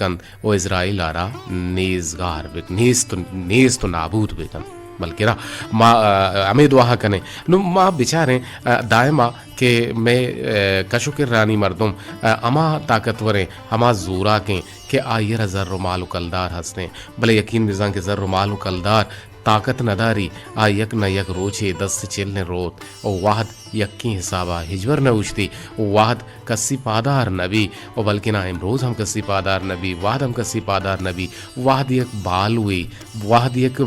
कन ओ इज़राइल आरा नेज़गार बिक नेज़ तो नाबूद बिकन बल्कि रा माँ हमें दुआ कने नु माँ बेचारे दायमा के मैं कशु के रानी मर्दुम अमा ताकतवरें हमा जोरा के आयर ज़र्र मालु कलदार हंसने भले यकीन बिजां के ज़र्र मालु कलदार ताकत नदारी आ यक न यक रोचे दस्त चिलने रोत ओ वाहद यक्की हिसाबा हिजवर न उछती ओ वाहद कस्सी पादार नबी ओ बल्कि ना इमरोज़ हम कस्सी पादार नबी वाहद हम कस्सी पादार नबी वाहद यक बाल हुई वाहद यक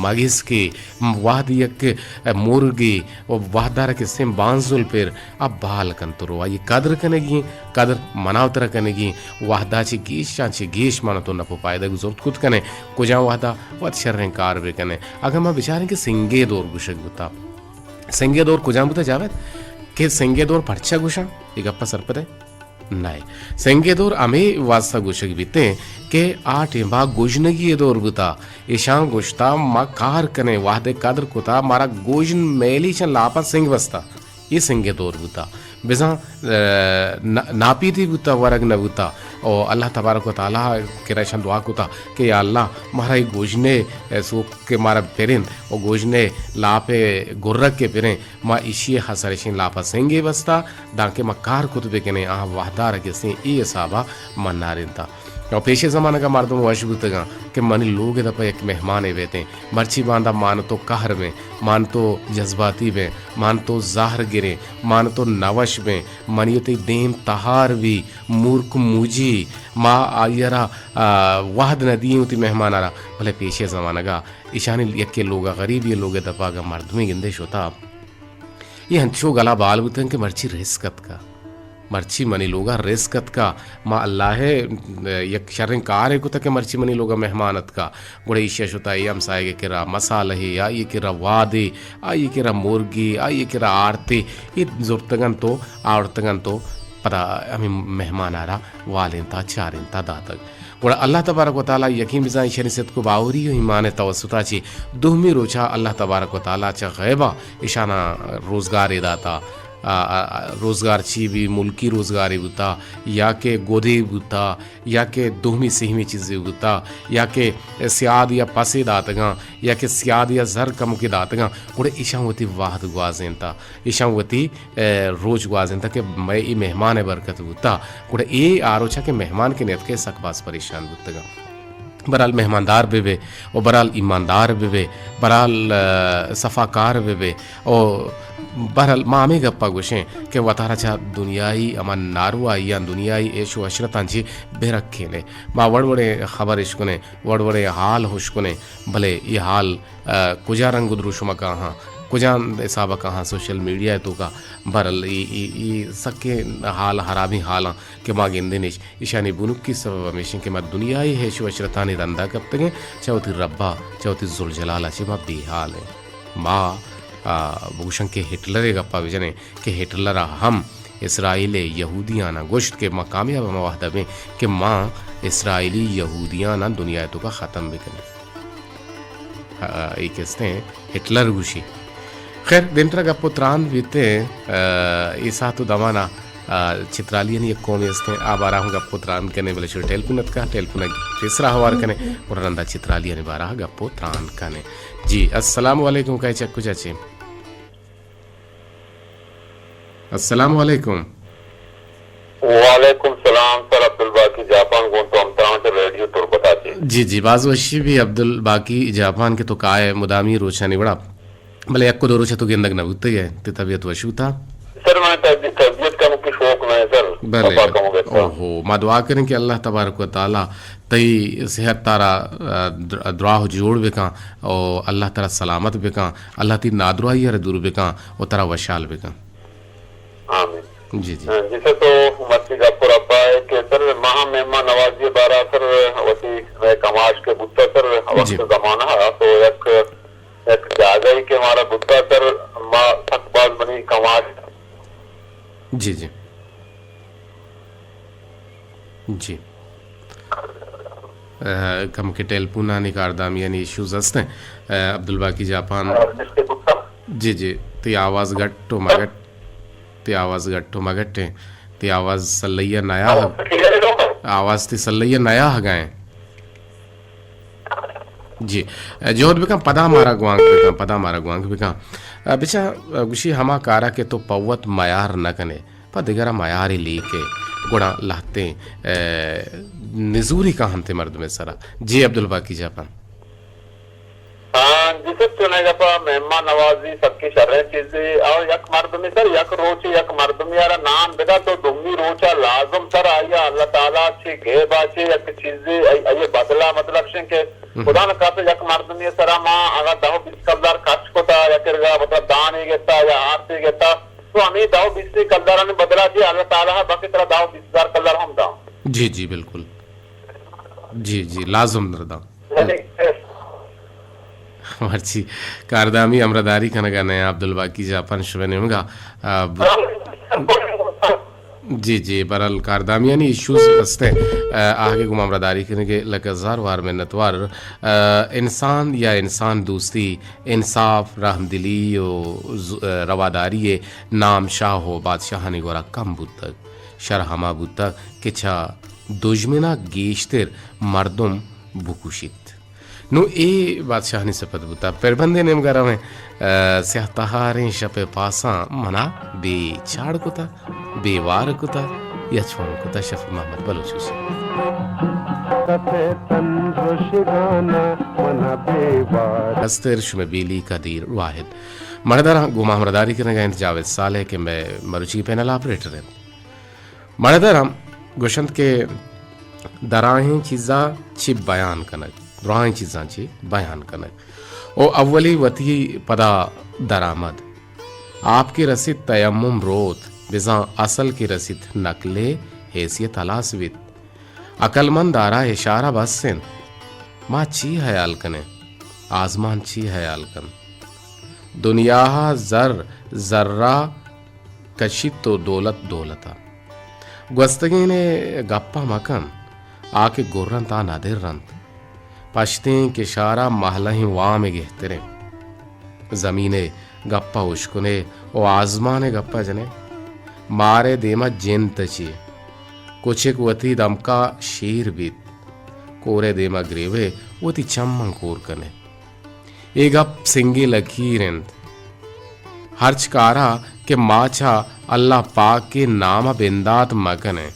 मगिस के वाहद यक मुर्गी ओ वाहदार के सिम बांजुल पर अब बाल कंतरो आ ये कदर कनेगी कदर मनावतर कनेगी वाहदा ची गीश मानो तो नपो पायदा गुजरत कुत कने कुजा वाहदा वत शर्रंकार बे कने अगर मैं बेचारे के सिंगे दौर गुशक बुता सिंगे दौर कुजा बुता जावेद के सिंगे दौर परचा गुशा ये गप्पा सरपदे नहीं सिंगे दौर हमें वास्ता गुशक बीते के आठ बा गोजनगी दौर बुता ईशान गुश्ता मा कार कने वाहदे कदर कुता मारा गोजन मेली च लापा सिंग वस्ता ये सिंगे दौर बुता बिजा नापी थी बुता वरग न बुता और अल्लाह तबारक व तआला के रशन दुआ कुता कि या अल्लाह मारा ये गोजने सूख के मारा पेरिन और गोजने लापे गुर्रक के पेरें माँ इशिए हसरशिन लापा सेंगे बस्ता दाके मकार कुतबे के ने आह वाहदार के से ये साबा मन्नारिन था और पेशे ज़माना का मर्दों वशबुतगा कि मनी लोग दप एक मेहमान वेते मर्ची बांधा मान तो कहर में मान तो जज्बाती में मान तो ज़ाहर गिरे मान तो नवश में मनियते देम तहार भी मूर्ख मुजी माँ आयरा वाहद नदी उती मेहमान आरा भले पेशे ज़माना का ईशानी यके लोग गरीब ये लोग दपा का मर्दुमी गिंदेश होता ये हंचो गला बाल बुतन के मर्ची रिस्कत का मर्ची मनी लोगा रिस्कत का माँ अल्लाह यक शर्रंकार है कुता के मर्ची मनी लोगा मेहमानत का गुड़े ईशा शुता यम साये के किरा मसाला है या ये किरा वादे आ ये किरा मुर्गी आ ये किरा आरते ये जुर्तगन तो आवर्तगन तो पता हमें मेहमान आ रहा वालिन था चारिन था दातक गुड़ा अल्लाह तबारक व तआला यकीन बिजा शरीसत को बावरी ईमान तवसुता ची दुहमी रोचा अल्लाह तबारक व तआला चा गैबा ईशाना रोजगार दाता रोज़गार ची भी मुल्की रोज़गारी बुता या के गोदे बुता या के दोहमी सहमी चीज़ें बुता या के सियाद या पसे दातगा या के सियाद या जर कम के दातगा गुड़े ईशावती वाहद गुआजें था ईशावती रोज गुआजें था कि मैं ये मेहमान बरकत बुता गुड़े ये आरोचा के मेहमान के नेत के सकबास परेशान बुतगा बराल मेहमानदार बेबे और बराल ईमानदार बेबे बराल सफ़ाकार बेबे और बहरहाल मामे गप्पा गुशें के वतारा चा दुनियाई अमान नारुआ या दुनियाई ऐशो अशरतांची बेरखे ने माँ वड़वड़े खबर इश्कुने वड़वड़े हाल हुश्कुने भले ये हाल कुजा रंग द्रुशुमा कहाँ कुजा हिसाब कहाँ सोशल मीडिया तो का बहरहाल ये सके हाल हरामी हाल के माँ गेंदेनिश ईशानी बुनुक की सबब हमेशा के माँ दुनियाई ऐशो अशरतानी रंदा कब तक चौथी रब्बा चौथी जुलजलाला ची माँ बेहाल है माँ भूषण के हिटलर गप्पा विजने के हिटलर हम इसराइल यहूदियाना गोश्त के माँ कामयाब मवाहदा में कि माँ इसराइली यहूदियाना दुनिया तो का ख़त्म भी करें एक इसने हिटलर गुशी खैर दिन तक गप्पो त्रान बीते ईसा तो दमाना चित्रालियन ये कौन इसने आ बारह हूँ गप्पो त्रान करने वाले शुरू टेलपुनत का टेलपुना तीसरा हवार कने और रंदा चित्रालियन बारह गप्पो त्रान कने जी अस्सलाम वालेकुम कहे चक्कू चाची अस्सलाम वालेकुम वालेकुम सलाम सर अब्दुल बाकी जापान को तो हम त्रांच रेडियो तुर बताते जी बाज वशी भी अब्दुल बाकी जापान के तो काय मुदामी रोचानी बड़ा भले एक को दो रोचा तो गेंदक न बुते गए ते तबीयत वशू था सर मैं तबीयत का मुझे शौक नहीं सर भले ओहो मां दुआ करें कि अल्लाह तबारक व तआला तई सेहत तारा दुआ जोड़ बेका और अल्लाह तारा सलामत बेका अल्लाह ती नादुआई रे दूर बेका और तारा वशाल बेका आमीन जी जिसे तो मस्जिद आपको रब्बा है कि सर महा मेहमान नवाजी बारा सर वसी कमाश के बुत्ता सर वक्त जमाना है तो एक जागा ही के हमारा बुत्ता सर माँ सकबाज बनी कमाश जी कम के टेलपुना निकारदाम यानी इश्यूज हस्ते अब्दुल बाकी जापान जी ती आवाज़ गट्टो मगट ती आवाज़ गट्टो मगट्टे ती आवाज़ सल्लैया नया आवाज़ थी सल्लैया नया हगाएं जी जोहद बिका पदा मारा गुआंग बिका बिचा गुशी हमा कारा के तो पवत मयार न कने पर दिगरा मयारी ली के गुड़ा लाते निजूरी का हंते मर्द में सरा जी अब्दुल बाकी जापान जिसे चुनेगा पर मेहमान नवाजी सबकी शर्रे चीजें और यक मर्द में सर यक रोची यक मर्द में यारा नाम बेटा तो दुम्मी रोचा लाजम सर आया अल्लाह ताला अच्छी गे बाचे यक चीजें ये बदला मतलब से के खुदा ने कहा तो यक मर्द में सरा माँ अगर दाव 20 कलदार खर्च को था या फिर मतलब दान ही गेता या आरती गेता तो हमें दाव 20 कलदार ने बदला दिया अल्लाह ताला बाकी तरह दाव 20,000 कलदार हम दाव जी जी बिल्कुल जी लाजम नरदा मर्ची कारदामी अमरदारी कनगाने अब्दुल बाकी जापान शुभनेमगा जी बरल कारदामी यानी इश्यूज हस्ते आगे गुम अमरदारी करने के लगजार वार में नतवार इंसान या इंसान दोस्ती इंसाफ रहमदिली रवादारी नाम शाह हो बादशाह ने गोरा कम बुतक शरहमा बुतक किछा दुश्मना गेश्तर मर्दम बुकुशित नु ए बादशाह ने सपत बुता पेरबंदे नेम गरा में स्याहतहारें शपे पासा मना बेचाड़ कुता बेवार कुता या छोड़ कुता शफ मोहम्मद बलूची हस्तर शुमे बेली कदीर वाहिद मर्दारा गुमा मर्दारी करने का इंतजावेद साल है कि मैं मरुची पैनल ऑपरेटर है मर्दारा गुशंत के दराहें चीज़ा छिप बयान कनक दुराएं चीज़ां ची बयान कनक ओ अव्वली वती पदा दरामद आपकी रसीद तयम्मुम रोत बिजा असल की रसीद नकले हैसियत अलासवित अकलमंद आरा इशारा बसन माँ ची हयाल कने आजमान ची हयाल कन दुनिया जर्रा कशित तो दौलता गस्तगी ने गप्पा मकन आके गुर्रन ता नादिर रंत पश्तें के शारा महला ही वाँ में गहतरे जमीने गप्पा उश्कुने ओ आजमाने गप्पा जने मारे देमा जेन तची कुछ एक वती दमका शेर बीत कोरे देमा ग्रेवे वती चम्मं कोर कने ए गप सिंगी लकीरेंद हर्च कारा के माचा अल्लाह पाक के नामा बिंदात मकने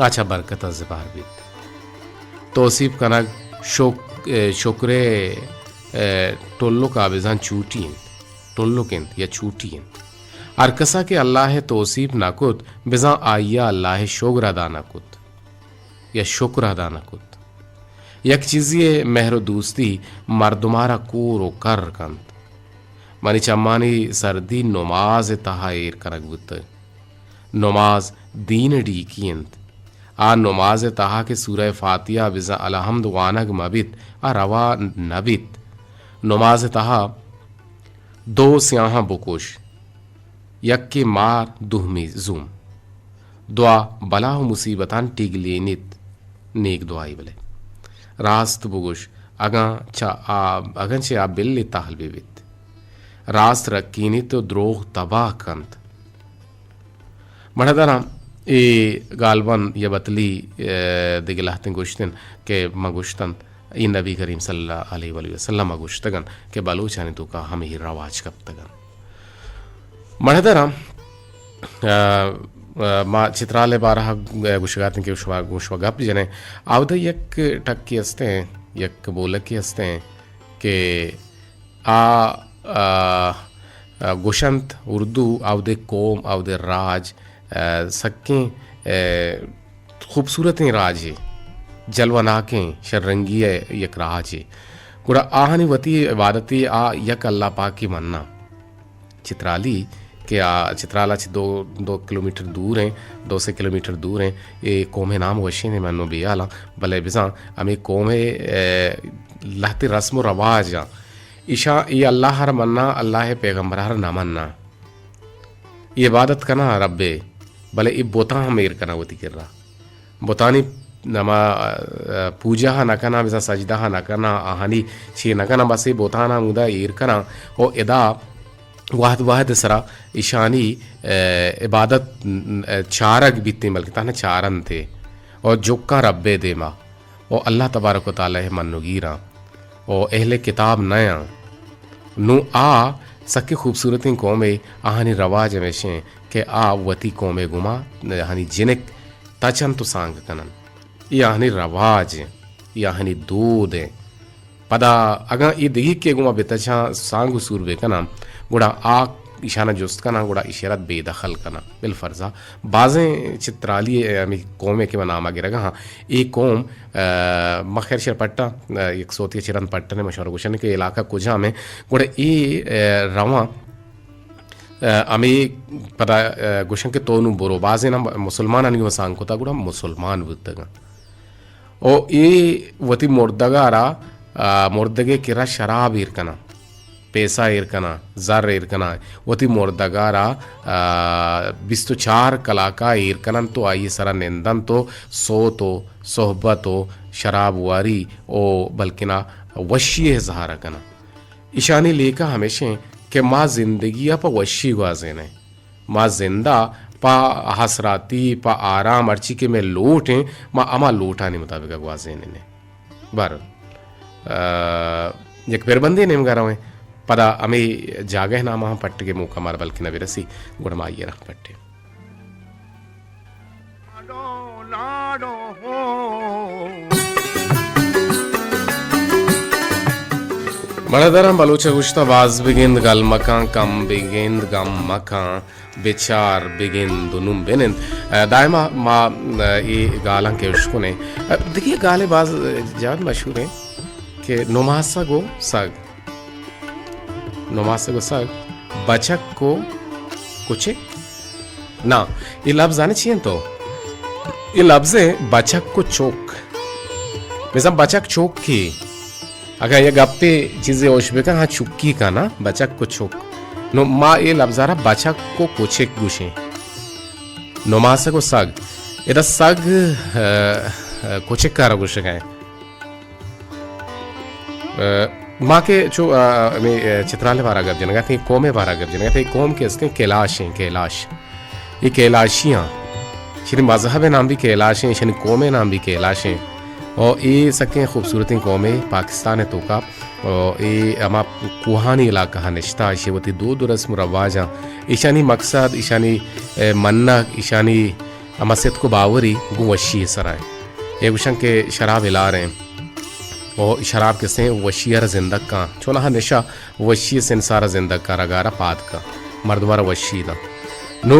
अच्छा बरकत ज़बार बीत तोसीफ कनक शुक्रे टोल्लो का आवेजान चूटियन टोल्लो केंत या चूटियन अरकसा के अल्लाह तोसीफ नाकुत बिजा आया अल्लाह शोगर अदा नाकुत या शुक्र अदा नाकुत यक चीज़िए मेहरो दोस्ती मर्दुमारा कूरो कर कंत मनी चम्मानी सर्दी नमाज तहायर कनक बुत नमाज दीन डीकियंत आ नमाज तहा के सूरह फातिया बिजा अलहम्द वानग मबित आ रवा नबित नमाज तहा दो स्याहा बुकोश यक के मार दुहमी जुम दुआ बला मुसीबतान टिगलेनित नेक दुआई बले रास्त बुगुश अगन से आ बिल्ले ताहल बेवित रास्त रकीनी तो द्रोह तबाह कंत मढ़दाना ए गालबन या बतली दिगलाहतिन गुश्तन के मगुश्तन ई नबी करीम सल्लल्लाहु अलैहि वसल्लम मगुश्तगन के बलूचाने तो का हम ही रवाज कब तगन मढ़दरा मा चित्राले बारह गुशगातिन के गुशवगप जने आवद यक टक्की असते हैं यक बोलकी असते हैं के गुशंत उर्दू आवदे कोम आवदे राज सक्कें खूबसूरतें राज है जलवनाकें शर्रंगी यक राज है गुड़ा आहनी वती इबादती आ यक अल्लाह पाक की मन्ना चित्राली के चित्राला से दो किलोमीटर दूर हैं 200 किलोमीटर दूर हैं ये कौम नाम वशी ने मनो भी आला भले बिजा हमें कौम लहते रस्म रवाज ईशा ये अल्लाह हर मन्ना अल्लाह पैगम्बर हर ना मन्ना ये इबादत करना रब्बे भले ये बोता मेर करना वती कर रहा बोतानी नमा पूजा हा नकना बिजा सजदा हा नकना आहानी छे नकना बस ये बोताना मुदा ईर करना ओ एदा वाहद सरा ईशानी इबादत चारक बीते बल्कि ताना चारन थे और जुक्का रब्बे देमा और अल्लाह तबारक व तआला है मन्नुगीरा और अहले किताब नया नु आ सके खूबसूरती कौमे आहानी रवाज हमेशे के आ वती कौमे गुमा हानी जिनेक तचन तो सांग कनन ये आहानी रवाज ये आहानी दूध है पदा अगा ये दिगी के गुमा बेतछा सांग सूरबे कना गुड़ा आ इशाना जुस्त कना गुड़ा इशारत बेदखल कना बिल फर्जा बाजें चित्राली कौमे के नाम आगे रगा हाँ एक कौम मखैर शर पट्टा एक सोती चिरन पट्टा ने मशहूर गुशन के इलाका कुजा में गुड़ा ये रवा अमी पदा गुशन के तोनु बोरो बाजे ना मुसलमान अनिग वसांग कोता गुड़ा मुसलमान बुद्धगा ओ ये वती मुर्दगारा मुर्दगे किरा शराब इरकना पैसा इरकना ज़र इरकना वती मुर्दगारा 24 कलाका इरकनन तो आई सरा निंदन तो सो तो सोहबत हो शराब वारी ओ बल्किना वशी जहारा कना ईशानी लेका हमेशा के माँ जिंदगी पा वशी गुआजेन है माँ जिंदा पा हसराती पा आराम अर्ची के में लोट हैं माँ अमा लोटा नहीं मुताबिक गुआजेन ने बार एक पेरबंदी नेम गा रहा पदा अमे जागे नाम पट्ट के मुँह कमार बल्कि न विरसी गुड़माइए रख पट्टे मरदरम बलूच गुश्ता बाज बिगिंद गल मकां कम बिगिंद गम मकां बेचार बिगिंद दुनुम बेनिंद दायमा माँ ये गालां के उश्को ने देखिए गाले बाज जान मशहूर हैं कि नुमासा गो सग नुमासा गो सग बचक को कुछ ना ये लफ्ज आने चाहिए तो ये लफ्ज है बचक को चौक मिसाल बचक चौक की अगर ये गप्पे चीजें ओशबे का हाँ चुक्की का ना बचक को चौक नो माँ ये लफ्जारा बचक को कुछ गुशे नुमासा को सग इधर सग कुछ कारा गुशे का है माँ के जो मैं चित्राले बारा गप जनगा थे कोमे बारा गप जनगा थे कोम के इसके कैलाश हैं कैलाश ये कैलाशियाँ श्री मजहब नाम भी कैलाश हैं श्री कोमे नाम भी कैलाश हैं और ये सकें खूबसूरती कौमें पाकिस्तान है तो का और ये अमा कुहानी इलाका है निश्ता शेवती दो रस्म रवाजा ईशानी मकसद ईशानी मन्ना ईशानी अमसद को बावरी गुवशी सराय ये गुशन के शराब इला रहे हैं और शराब किसने वशियर जिंदक का चोना निशा वशी से इंसारा जिंदक का रगारा पाद का मर्दवारा वशी दा नो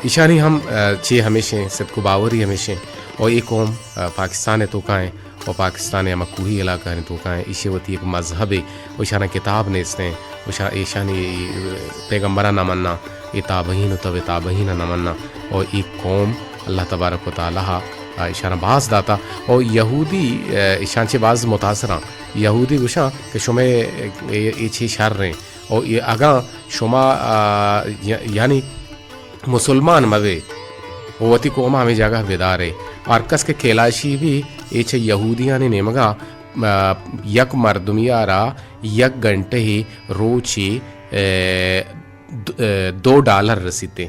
ईशानी हम चे हमेशा सिद को बावरी हमेशा और एक कौम पाकिस्तान है तो का है और पाकिस्तान है मकूही इलाका है तो का है ईशवती एक मजहब है ईशाना किताब ने इसने ईशानी पैगम्बरा न मन्ना ये ताबहीन तब ताबहीन न मन्ना और एक कौम अल्लाह तबारक व तआला ईशाना बाज दाता और यहूदी ईशानचे बाज मुतासरा यहूदी गुशा कि शुमे ये छे शर रहे और ये आगा शुमा यानी मुसलमान मवे वती कोमा हमें जगह बेदार है और कस के कैलाशी भी ये छे यहूदियाँ ने नेमगा यक मर्दुमियारा यक घंटे ही रोची $2 रसीते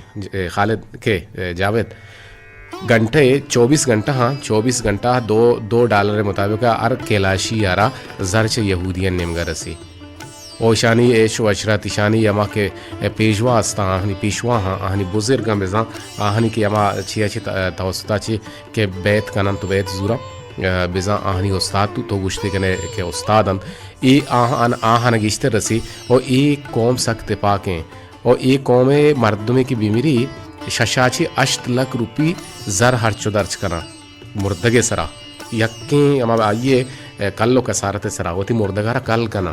खालिद के जावेद घंटे 24 घंटा हाँ 24 घंटा $2 मुताबिक अर कैलाशी यारा जरच यहूदियन नेमगा रसी ओ ईशानी एश अशरत ईशानी यमा के पेशवा अस्ता आहनी पेशवा हाँ आहनी बुजुर्ग बेजा आहनी के यमा छिया छि तवसता छि के बैत कनन तो बैत जुरा बेजा आहनी उस्ताद तो गुश्ते कने के उस्तादन ए आहन गिश्ते रसी और ए कौम सकते पाके और ए कौमे मर्दमे की बीमारी शशाची 8 लाख रुपी जर हर्चो दर्ज करा मुर्दगे सरा यक्के यमा आइए कल्लो कसारते सरा होती मुर्दगारा कल कना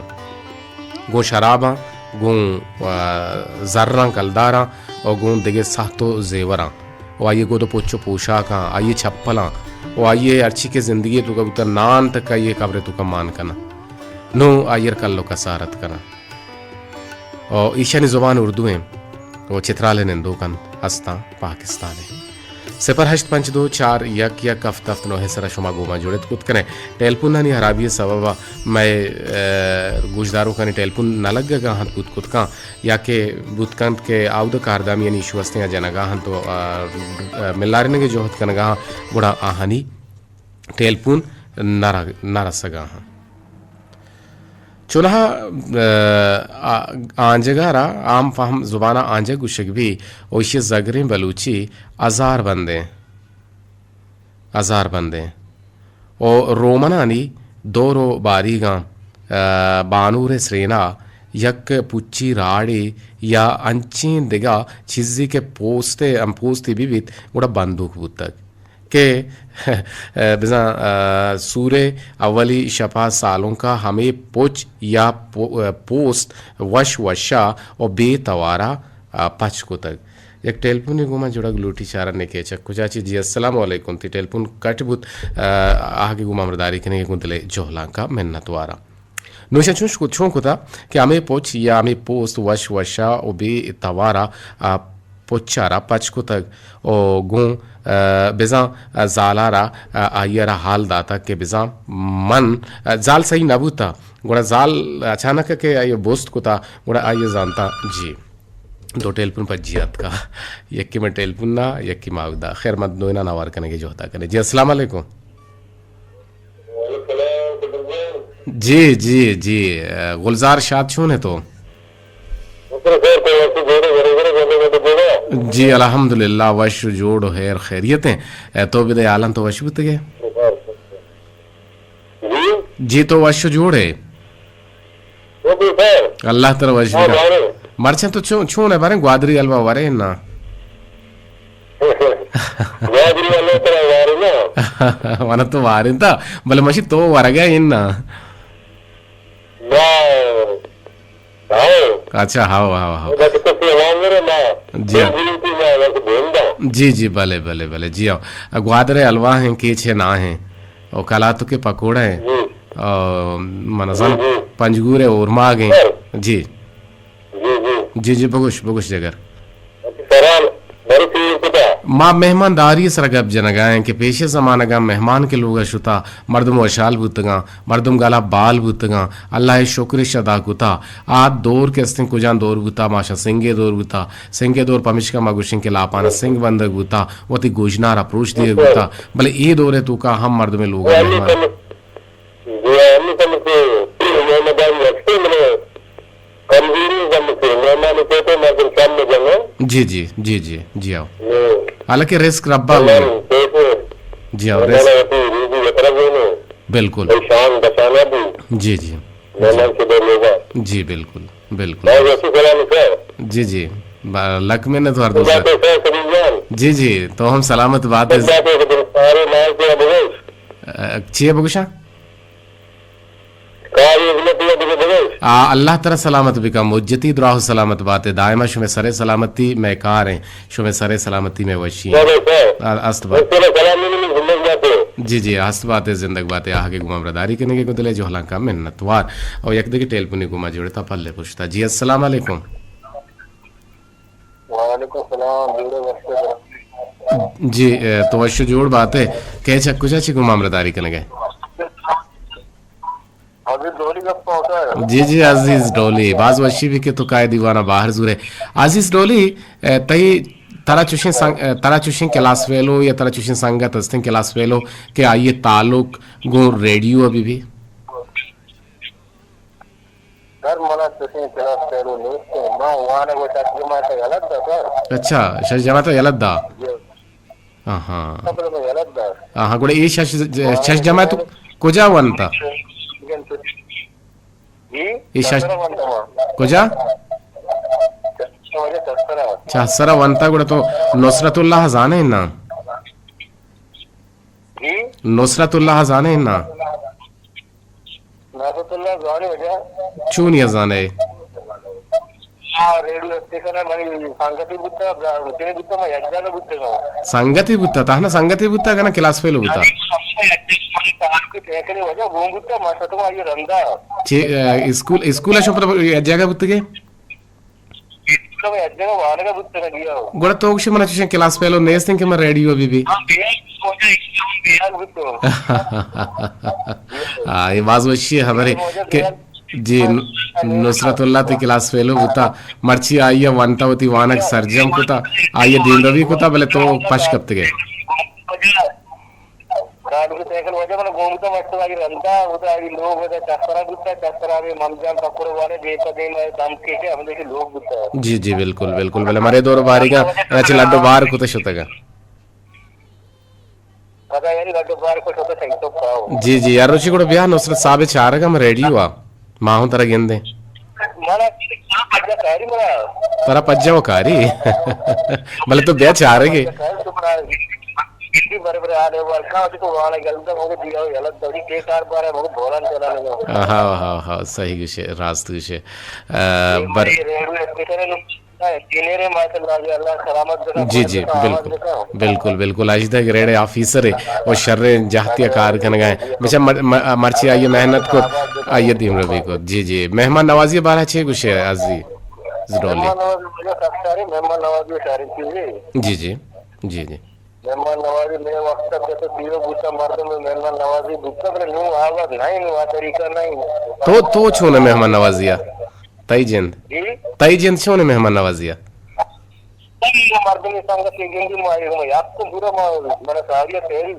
गो शराबा गो जर्रा कलदारा और गो दिगे सातो जेवरा और आइए गो तो पोचो पोशाका आइए छप्पला और आइए अर्ची के जिंदगी तो कबूतर नान तक का ये कब्रे तो का मान करना नो आयर कल्लो कसारत करना और ईशानी जुबान उर्दू है वो चित्राले निंदो कन हस्ता पाकिस्तान है 0852 yak yak aftaf no hesara shoma goma jodet kut kane telpun nani harabi sababa मैं गुजदारों का टेलपुन न लग गया हन कुत का या के बुतकंत के आउद कारदाम यानी इशुवस्ते या जनगा हन तो मिलारे ने के जोहत कनगा गुड़ा आहानी टेलपुन नारा सगा हन चुनाह आंजगारा आम फहम जुबाना आंजग गुशक भी ओशे जगरें बलूची अजार बंदे और रोमनानी दोरो बारीगा बानूरे श्रेना यक पुच्ची राड़ी या अंचीन दिगा चिज्जी के पोस्ते विविध गुड़ा बंदूक बुतक के बिजा सूरे अवली शपा सालों का हमें पुच या पोस्ट वशा और बेतवारा पच को तक एक टेलफोन ही गुमा जुड़ा लूटी चारा ने के चक्कू चाची जी अस्सलाम वालेकुम ती टेलफोन कटबुत आगे गुमा मरदारी के ने गुंतले जोहला का मिन्नत वारा नोशा चुश को छों कोता कि हमें पोच या हमें पोस्ट वशा और बेतवारा पोचारा पच को तक ओ गुं बिजा जालारा आयरा हाल दाता के बिजा मन जाल सही नबूता गुड़ा जाल अचानक के ये बोस्त कोता गुड़ा आये जानता जी दो टेलपुन पर जियात का यक्की में टेलपुन ना यक्की माउदा खैर मत दोइना नवार करने के जो होता करने जी अस्सलाम वालेकुम जी जी जी गुलजार शाद छून है तो जी अल्हम्दुलिल्लाह वश जोड़ खैर खैरियत हैं तो बिदे आलम तो वश बुत गए जी तो वश जोड़ है अल्लाह तरह वश मरचे तो छून है बारे ग्वादरी अलवा वारे ना मन तो वारे था भले मशी तो वार गया इन ना अच्छा हाओ हाओ हाओ जी जी भले भले भले जी आओ ग्वादरे अलवा हैं के छे ना हैं और कलातु के पकोड़े हैं और मनजन पंजगूरे उर्मा गए जी जी जी बगुश जगर माँ मेहमानदारी सरगब जनगाएं के पेशे जमानगा मेहमान के लोग शुता मर्दम वशाल बुतगा मर्दम गाला बाल बुतगा अल्लाह शुक्र शदा कुता आ दौर के स्तिंग कुजान दौर बुता माशा सिंगे दौर पमिशका मगुशिंग के लापाना सिंग बंद बुता वती गोजनार अप्रोच दिए बुता भले ये दौरे तू का हम मर्द में लोग जी जी जी जी जी आओ हालांकि रिस्क रब्बा जी आओ रिस्क बिल्कुल जी जी जी बिल्कुल बिल्कुल जी जी लक में न तो हर दूसरा जी जी तो हम सलामत बात है छिए बगुशा अल्लाह तरह सलामत बिका मुज्जती दुराह सलामत बात है दायमा शुमे सरे सलामती मैं कार हैं शुमे सरे सलामती में वशी अस्त बात जी जी अस्त बात है जिंदगी बात है आगे गुमा बरदारी करने के गुदले जो हलाका मिन्नतवार और एक दे टेलपुनी गुमा जोड़ता पल्ले पुछता जी अस्सलाम वालेकुम जी तो वशु जोड़ बात है कह चक्कू चाची गुमा बरदारी करने गए जी जी अजीज डोली बाज वशी भी के तो काय दीवाना बाहर जुरे अजीज डोली तई तरा चुशिन क्लास वेलो या तरा चुशिन संगत अस्तिन क्लास वेलो के आइए ताल्लुक गो रेडियो अभी भी अच्छा शश जमा तो गलत दा हाँ गुड़े ये शश जमा तो कुजा वनता कुजा छसरा वंता गुड़ा तो नुसरतुल्लाह जाने ना नुसरतुल्लाह जाने ना चूनिया जाने संगति बुत्ता था ना संगति बुत्ता का ना क्लास फेल बुत्ता स्कूल स्कूल जगह बुत्ते के बुत्ता में अज्जन वाले का बुत्ता का दिया हो गुड़ा तो उसे मना चुके क्लास पे लो नेस थिंक मैं रेडियो बीबी हम बिहार बुत्तो ये बात वही हमारे के जी नुसरतुल्ला ती क्लास फेलो बुता मर्ची आइए वंटावती वानक सर्जम कुता आइए दिन रवि कुता भले तो पश कब गए దానికి తేకలు వచ్చే మన గోముతో వస్తుంది అంతా అది లోग होता चक्करा गुस्सा चक्करा भी ममजान पकड़ वाले देखा दे मैं दम के हम देखिए लोग गुस्सा जी जी बिल्कुल बिल्कुल भले मरे दो बारीगा अच्छे लड्डू बाहर कुछ होता पता यार लड्डू बाहर कुछ होता सही तो पाओ जी जी यार रुचि को बिहार नुसरत साहब चारगा मैं रेडी हुआ माहूं तरह गेंदे माना क्या पज्जा कारी मरा तरा पज्जा वो कारी भले तो ब्याह चारेगे हिंदी बराबर आ रहे वर्षा होती तो वाला गलत होगा दिया हो गलत दौड़ी के कार बारे में बोलन चला लगा हाँ सही विषय रास्त विषय बर रेडियो स्टेशन किनेरे माशाल्लाह अल्लाह सलामत रखे जी जी बिल्कुल बिल्कुल बिल्कुल आज तक रेडे ऑफिसर है और शर्रे जाहतिया कार कन गए बेचा मर्ची आइए मेहनत को आइए दीम रवि को जी जी मेहमान नवाजी बारह छह कुछ है आजी जरोली मेहमान नवाजी सारी चीजें जी जी जी जी मेहमान नवाजी में वक्त तक तो दियो बुता मर्द में मेहमान नवाजी बुता पर न्यू आवाज नहीं न्यू आ तरीका नहीं तो छूने मेहमान नवाजिया तई जिंद छूने मेहमान नवाजिया मर्द में संग से गिंदी मारी हूं याद तो पूरा मेरा सारिया तेरी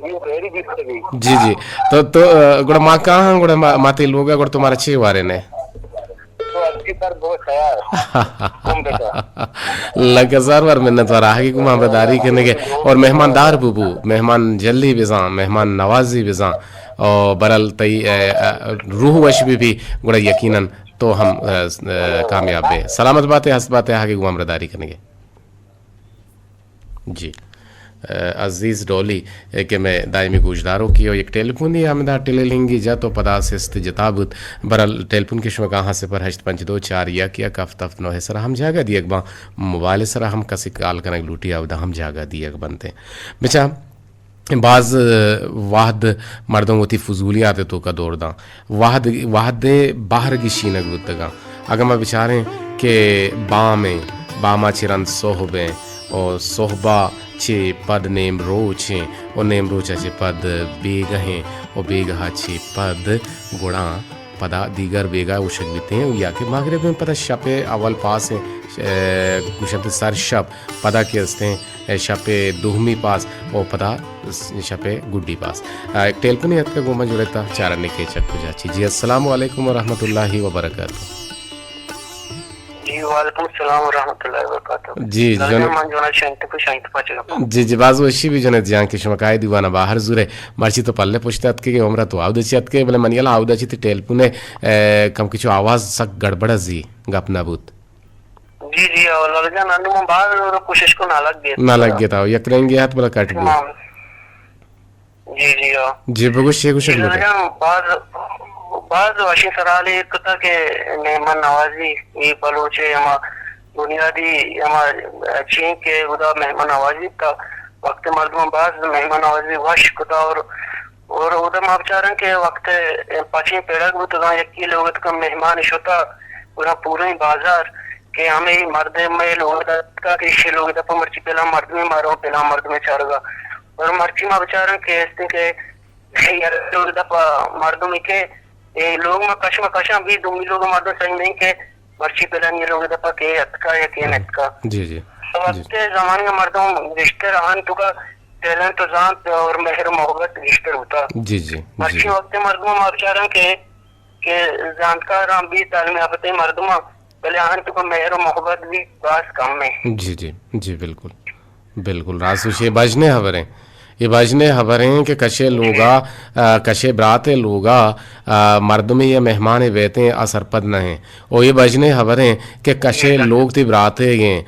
बीत गई जी जी तो गुड़ मां कहां गुड़ माते लोग गुड़ तुम्हारे छह वारे ने लगातार बार मिन्नत वार आगे को मामदारी करने के और मेहमानदार बुबू मेहमान जल्दी बिजा मेहमान नवाजी बिजा और बरल तई रूह वश भी गुड़ा यकीनन तो हम कामयाब है सलामत बातें हंस बातें आगे को मामदारी करने के जी अजीज डोली कि मैं दायमी गुजदारों की और एक टेलीफोन ही आमदा टेलीलिंगी जा तो पदा से इस्तजताबत बरल टेलीफोन के शुमा कहाँ से पर हश्त 524 या किया कफ तफ नो है सर हम जागा दिए एक बार मोबाइल सर हम कसी काल कनक लूटी आवदा हम जागा दिए बनते बेचा बाज वाहद मर्दों होती फजूलियात तो का दौड़ दा वाहद बाहर की शीनक बुतगा अगर मैं बेचारें कि बामा चिरंद सोहबे और सोहबा छे पद नेम रोच हैं और नेम रोच छे पद बेग हैं और बेगहा छे पद गुणा पदा दीगर बेगा उशक बीते हैं या के मागरे में पदा शपे अवल पास है कुशत सर शप पदा के हस्ते हैं शपे दुहमी पास और पदा शपे गुड्डी पास एक टेलपनी हद का गोमा जुड़ता चारने के चक को जाची जी अस्सलाम वालेकुम व रहमतुल्लाहि व बरकातहू वालेकुम सलाम व रहमतुल्लाहि व बरकातहू जी जी जी बाजू अच्छी भी जने जान के शमकाय दीवाना बाहर जुरे मर्ची तो पल्ले पुछतात के उमरा तो आवदचियत के बले मनियला आवदची ती टेलपुने कम किछु आवाज सक गड़बड़ा जी गपना बुत जी जी और जान अनु बाहर कोशिश को ना लग गया था यकरेंगे हाथ बला काट गया जी जी जी बगु शेख कुछ बाद वाशी सराले कता के मेहमान नवाजी ये बलोचे हमा बुनियादी हमा चीन के उदा मेहमान नवाजी का वक्त मर्दों बाद मेहमान नवाजी वाश कता और उदा मापचारन के वक्त पाची पेड़क वो तो यकी लोग का मेहमान शोता पूरा पूरे बाजार के हमें मर्द में लोग का कि लोग दपा मर्ची पहला मर्द में मारो पहला मर्द में चारगा और मर्ची मापचारन के ऐसे के यार लोग दपा मर्दों में के ये लोग में कशा भी दूसरी लोग मर्दों सही नहीं के मर्ची पहला ये लोग दपा के अटका या के नटका जी जी वक्त जमाने में मर्दों रिश्ते रहन तो का पहले तो जान और मेहर मोहब्बत रिश्ते होता जी जी मर्ची वक्त मर्दों मापचारन के जानकार हम भी तालीम याफ्ते मर्दों पहले आहन तो का मेहर मोहब्बत भी बास कम में जी जी जी बिल्कुल बिल्कुल रासुशे बजने हवरे ये बजने हवरें कि कशे लोगा कशे बराते लोगा मर्द में ये मेहमान वेते असरपद न हैं और ये बजने हवरें कि कशे लोग ती बराते गए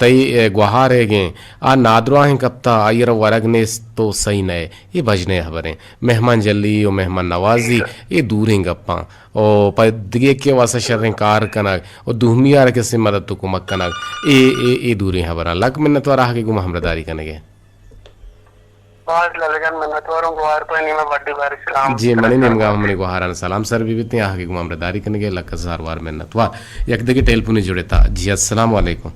तई गुहारे गए आ नादरा हैं कप्ता आयर वरग ने तो सही नए ये बजने हवरें मेहमान जल्दी और मेहमान नवाजी ये दूर हैं गप्पा और पर दिए के वासा शर्रें कार कनक और दुहमिया रखे से मदद तो कुमक कनक ये दूरी हवरा लक मिन्नत वारा के गुम हमरदारी कनेगे पांच ललगन मिन्नतवारों को हार पर नीमा बड्डी बारी सलाम जी मणि नेमगा हमने को हारान सलाम सर बीबीते आगे को मामलेदारी करने के लक हजार वार मिन्नतवार एक दगे टेलीफोन जुड़े था जी अस्सलाम वालेकुम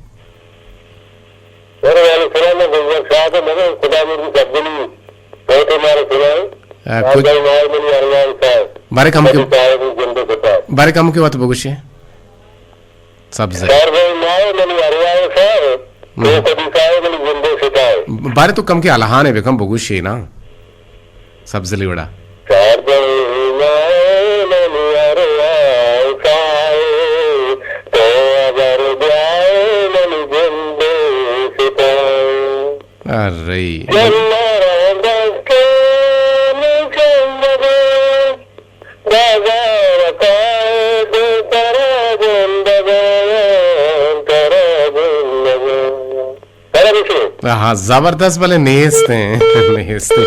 सर वाले सलाम में गुजर साहब मगर खुदा मेरी सब्जी बहुत हमारे सुनाए कुछ आज मार में अरमान साहब बारे काम के जिंदे बता बारे काम के बात बगुशे सब्ज सर भाई मार में अरमान साहब तो कभी साहब में जिंदे सिताए बारे तो कम के अलहान है बेकम बगुशे ना सब्ज लिवड़ा सर भाई मार में अरमान साहब तो अगर जाए में जिंदे सिताए अरे हाँ जबरदस्त भले नेस्ते नेस्ते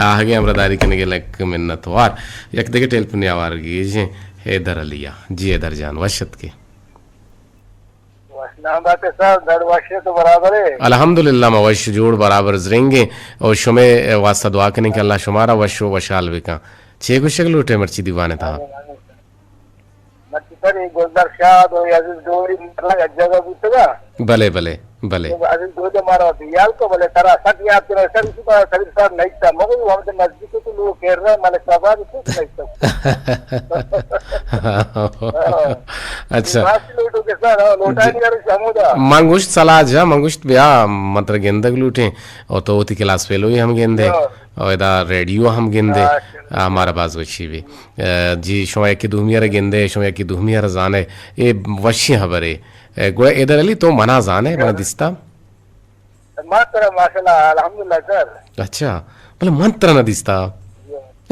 आगे अमरदारी करने के लक मिन्नतवार एक देखे टेलीफोन आवार जी हैदर अलिया जी हैदर जान वशत के बात है सर दर वाशे तो बराबर है अल्हम्दुलिल्लाह मवश जोड़ बराबर जरेंगे और शुमे वास्ता दुआ करने के अल्लाह शुमारा वशो वशाल बिका छे को शक्ल उठे मर्ची दीवाने था सर एक गुलजार शाद और अजीज डोरी मतलब जगह पूछेगा भले भले भले अजीज दो जो मारा यार को भले तरह सट याद करे सर इसी बार सर साहब नहीं था मगर वहां से नजदीक तो लोग कह रहे हैं मालिक साहब कुछ नहीं था अच्छा लोटो के सर लोटा नहीं कर समुदा मंगुष्ट सलाज मंगुष्ट ब्या मतलब गेंदक लूटे और तो होती क्लास फेलो ही हम गेंदे और इदा रेडियो हम गेंदे हमारा बाज वशी भी जी शोया की दुहमिया गेंदे शोया की दुहमिया जाने ये वशी हबरे गोया इधर अली तो मना जाने मना दिसता मात्र माशाल्लाह अल्हम्दुलिल्लाह सर अच्छा मतलब मंत्र न दिसता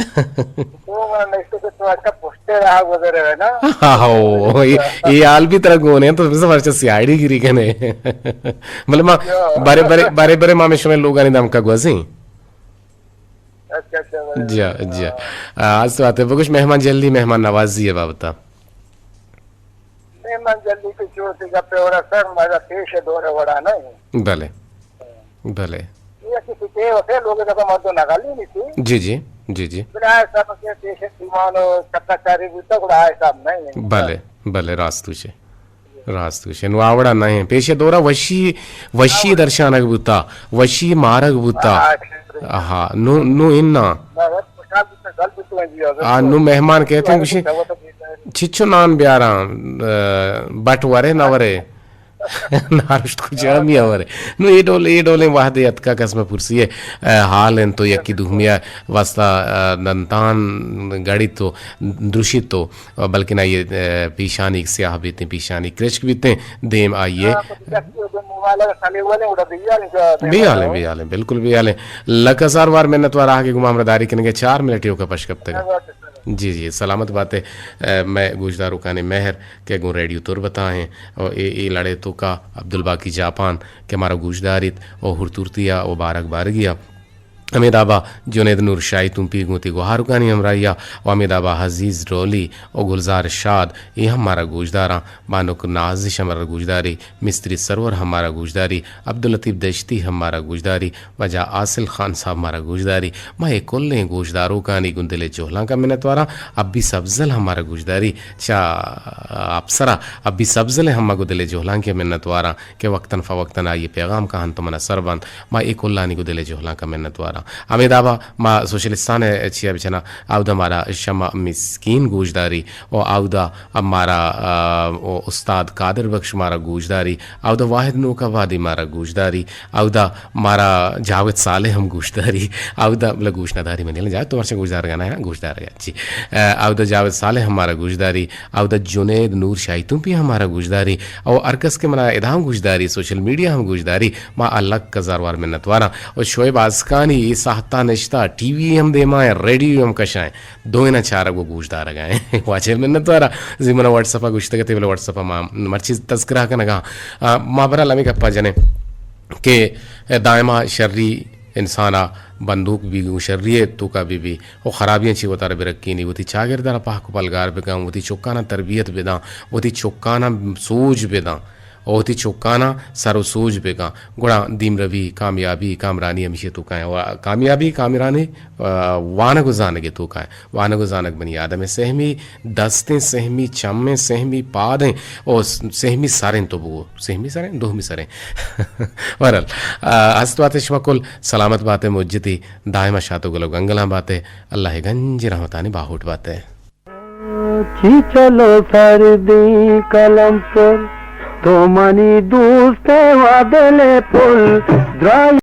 तो मैं इसको तो अच्छा पोस्टर रहा वगैरह है ना हाँ ये आल भी तरह गोने तो फिर से वर्ष सीआईडी गिरी कने मतलब माँ बारे बारे बारे बारे माँ में शुमे लोग आने दाम का गुआसी अच्छा अच्छा जी आज तो आते हैं कुछ मेहमान जल्दी मेहमान नवाजी है बाबता मेहमान जल्दी के छोटे का पे और सर मेरा पेश है दौरे वड़ा नहीं भले भले ये किसी के होते लोग जब मत नगाली नहीं थी जी जी जी जी बिना सब के पेश दीवान कच्चाचारी बुता को आए सब नहीं भले भले रास्तुशे नु आवड़ा नहीं पेशे दोरा वशी वशी दर्शनक बुता वशी मारक बुता हाँ नु नु इन्ना नु मेहमान कहते हैं कुछ छिच्चो नान ब्यारा बटवरे नवरे नारुष्ट कुछ आमी आवरे नु ये डोले वाहदे अतका कसम पुरसी है हाल हैं तो यकी दुहमिया वास्ता नंतान गाड़ी तो दूषित तो बल्कि ना ये पीशानी स्याह बीते पीशानी कृष्क बीते देम आइए भी आले बिल्कुल भी आले लकसार वार मेहनत वार आगे गुमाम रदारी करेंगे 4 मिनट का पश कब तक जी जी सलामत बात है मैं गुजदारू खाने मेहर के गो रेडियो तुर बताएं और ये लड़े तो का अब्दुल बाकी जापान के हमारा गुजदारित और हुरतुरतिया और बारक बारगिया अमीदाबा जुनेद नूर शाही तुमपी गुती गुहारुकानी हमराइया और अमीदाबा हजीज रोली और गुलजार शाद ये हमारा गुजदारा मानुक नाजिश हमारा गुजदारी मिस्त्री सरवर हमारा गुजदारी अब्दुल लतीफ़ दश्ती हमारा गुजदारी वजह आसिल खान साहब हमारा गुजदारी माए कुल्ले गुजदारों का नहीं गुंदले जोहला का मिनतवारा अब भी सब्जल हमारा गुजदारी चा अप्सरा अब भी सब्जल हम गुदले जोहला के मिनतवारा के वक्तन फ़वक्तन आइए पैगाम का हन तो मना सरबंद माँ एक कुल्ला नहीं गुदले जोहला का मिनतवारा अमेदाबा मा सोशलिस्तान है छिया बिचना आउदा हमारा शमा मिस्कीन गोजदारी और आउदा हमारा उस्ताद कादिर बख्श हमारा गोजदारी आउदा वाहिद नौकावादी हमारा गोजदारी आउदा हमारा जावेद सालेह हम गोजदारी आउदा मतलब गोशनादारी में नहीं जाए तो वर्ष गोजदार गाना है गोजदार है जी आउदा जावेद सालेह हमारा गोजदारी आउदा जुनेद नूर शाही तुम भी हमारा गोजदारी और अरकस के मना इदाम गोजदारी सोशल मीडिया हम गोजदारी माँ अल्लाह कज़ारवार में नतवारा और शोएब आजकानी साहता नश्ता टीवी हम दे माए रेडियो हम कशाएं दो ना चार वो गूजदार गए वाचे में नतवारा जिमना व्हाट्सएप गुश्त के तेवल व्हाट्सएप मां मर्ची तस्करा का नगा मां बरा लमी कप्पा जने के दायमा शर्री इंसाना बंदूक भी शर्रिय तो का भी वो खराबियाँ ची वतार बेरक्की नहीं वो थी चागिरदार पाह को पलगार बेगा वो थी चौकाना तरबियत बेदा वो थी चौकाना सोच बेदा ओती चौकाना सारो सूझ बेगा गुड़ा दीम रवि कामयाबी कामरानी हमेशा तो का है कामयाबी कामरानी वान गुजान के तो का है वान गुजानक बनी आदम सहमी दस्ते सहमी चम्मे सहमी पादें और सहमी सारें तो वो सहमी सारें दो मी सारें वरल हस्तवाते शमकुल सलामत बातें मुज्जती दायमा शातो गलो गंगला बातें अल्लाह गंज रहमतानी बाहुट बातें चलो सर्दी कलम पर तो मनी दूसरे वादले पुल